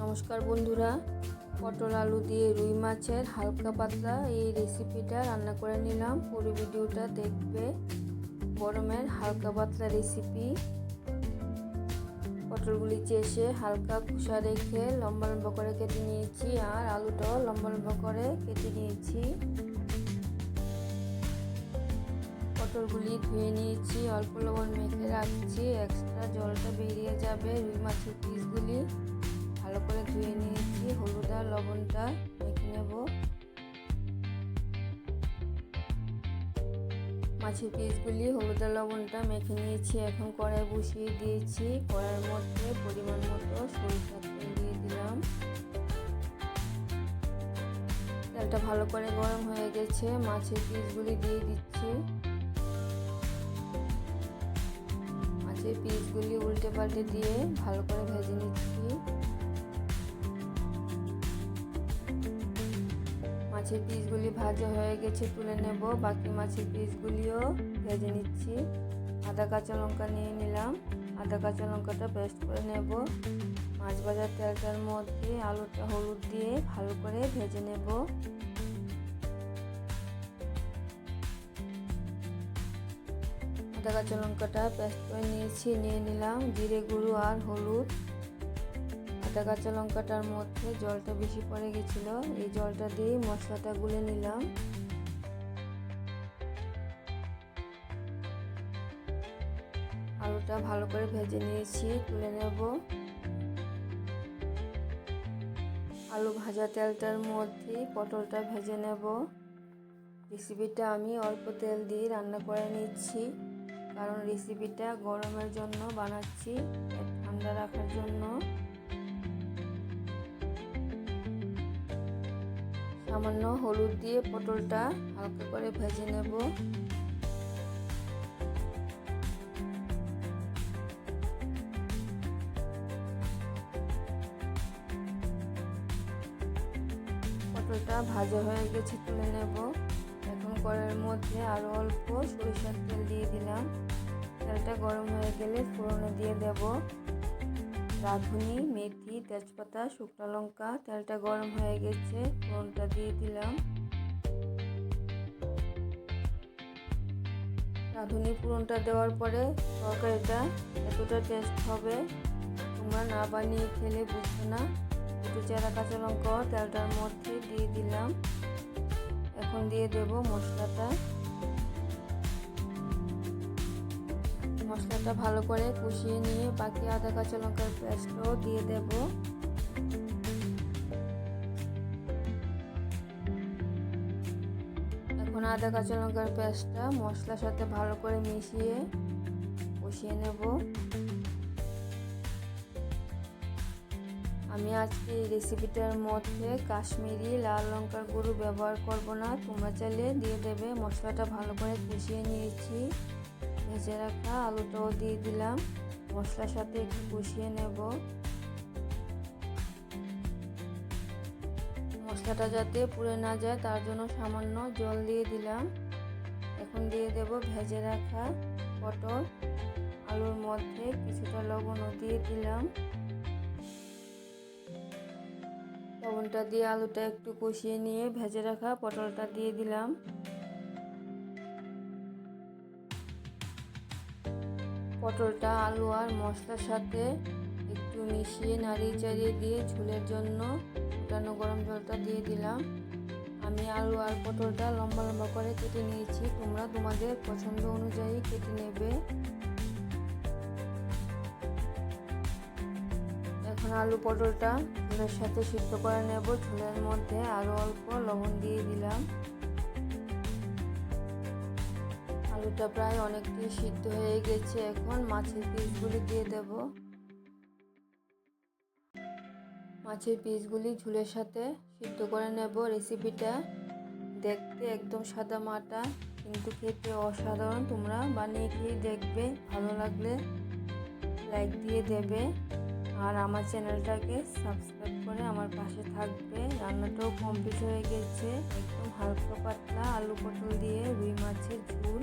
নমস্কার বন্ধুরা, পটল আলু দিয়ে রুই মাছের হালকা পাতলা এই রেসিপিটা রান্না করে নিলাম। পুরো ভিডিওটা দেখবে। গরমের হালকা পাতলা রেসিপি। পটলগুলি চেষে হালকা খোসা রেখে লম্বা লম্বা করে কেটে নিয়েছি, আর আলুটাও লম্বা লম্বা করে কেটে নিয়েছি। পটলগুলি ধুয়ে নিয়েছি, অল্প লবণ মেখে রাখছি, এক্সট্রা জলটা বেরিয়ে যাবে। রুই মাছের পিসগুলি ভালো করে ধুয়ে নিয়েছি, হলুদ আর লবণটা মেখে নেব। মাছের পিসগুলি হলুদ আর লবণটা মেখে নিয়েছি। এখন কড়াই বসিয়ে দিয়েছি, কড়াইয়ের মধ্যে পরিমাণ মতো সরিষার তেল দিয়ে দিলাম। তেলটা ভালো করে গরম হয়ে গেছে, মাছের পিসগুলি দিয়ে দিচ্ছি। মাছের পিসগুলি উল্টে পাল্টে দিয়ে ভালো করে ভেজে নিচ্ছি। মাছের পিসগুলি ভাজা হয়ে গেছে, তুলে নেব। বাকি মাছের পিসগুলিও ভেজে নিচ্ছি। আদা কাঁচা লঙ্কা নিয়ে নিলাম, আদা কাঁচা লঙ্কাটা পেস্ট করে নেব। মাছ ভাজার তেলটার মধ্যে আলুটা হলুদ দিয়ে ভালো করে ভেজে নেব। আদা কাঁচা লঙ্কাটা পেস্ট করে নিয়েছি, নিয়ে নিলাম জিরে গুঁড়ো আর হলুদ। আদা কাঁচা লঙ্কাটার মধ্যে জলটা বেশি পড়ে গেছিল, এই জলটা দিয়ে মশলাটা গুলে নিলাম। আলুটা ভালো করে ভেজে নিয়েছি, তুলে নেব। আলু ভাজা তেলটার মধ্যে পটলটা ভেজে নেব। রেসিপিটা আমি অল্প তেল দিয়ে রান্না করে নিচ্ছি, কারণ রেসিপিটা গরমের জন্য বানাচ্ছি, ঠান্ডা রাখার জন্য। সামান্য হলুদ দিয়ে পটলটা হালকা করে ভেজে নেব। পটলটা ভাজা হয়ে গেছে, তুলে নেব। এখন কড়াইয়ের মধ্যে আরো অল্প সরিষার তেল দিয়ে দিলাম। তেলটা গরম হয়ে গেলে ফোড়নে দিয়ে দেব রাঁধুনি, মেথি, তেজপাতা, শুকনো লঙ্কা। তেলটা গরম হয়ে গেছে, ফোড়নটা দিয়ে দিলাম। রাঁধুনি ফোড়নটা দেওয়ার পরে তরকারিটা এতটা টেস্ট হবে, তোমরা না বানিয়ে খেলে বুঝবে না। একটু চেরা কাঁচা লঙ্কা তেলটার মধ্যে দিয়ে দিলাম। এখন দিয়ে দেব মশলাটা। মশলাটা ভালো করে কষিয়ে নিয়ে বাকি আদা কাঁচা লঙ্কার পেস্টও দিয়ে দেব। এখন আদা কাঁচা লঙ্কার পেস্টটা মশলার সাথে ভালো করে মিশিয়ে কষিয়ে নেব। আমি আজকে এই রেসিপিটার মধ্যে কাশ্মীরি লাল লঙ্কার গুঁড়ো ব্যবহার করব না, তোমরা চাইলে দিয়ে দেবে। মশলাটা ভালো করে কষিয়ে নিয়েছি, ভেজে রাখা আলুটাও দিয়ে দিলাম। মশলার সাথে একটু কষিয়ে নেব। মশলাটা যাতে পুড়ে না যায় তার জন্য সামান্য জল দিয়ে দিলাম। এখন দিয়ে দেব ভেজে রাখা পটল। আলুর মধ্যে কিছুটা লবণও দিয়ে দিলাম। লবণটা দিয়ে আলুটা একটু কষিয়ে নিয়ে ভেজে রাখা পটলটা দিয়ে দিলাম। পটলটা আলু আর মশলার সাথে একটু মিশিয়ে নাড়িয়ে চাড়িয়ে দিয়ে ঝোলের জন্য ফুটানো গরম জলটা দিয়ে দিলাম। আমি আলু আর পটলটা লম্বা লম্বা করে কেটে নিয়েছি, তোমরা তোমাদের পছন্দ অনুযায়ী কেটে নেবে। এখন আলু পটলটা ঝোলের সাথে সিদ্ধ করে নেব। ঝোলের মধ্যে আরো অল্প লবণ দিয়ে দিলাম। আলুটা প্রায় অনেকটাই সিদ্ধ হয়ে গেছে, এখন মাছের পিসগুলি দিয়ে দেব। মাছের পিসগুলি ঝোলের সাথে সিদ্ধ করে নেব। রেসিপিটা দেখতে একদম সাদা মাটা, কিন্তু খেতে অসাধারণ। তোমরা বানিয়ে খেয়ে দেখবে, ভালো লাগলে লাইক দিয়ে দেবে, আর আমার চ্যানেলটাকে সাবস্ক্রাইব করে আমার পাশে থাকবে। রান্নাটাও কমপ্লিট হয়ে গেছে, একদম হালকা পাতলা আলু পটল দিয়ে রুই মাছের ঝোল।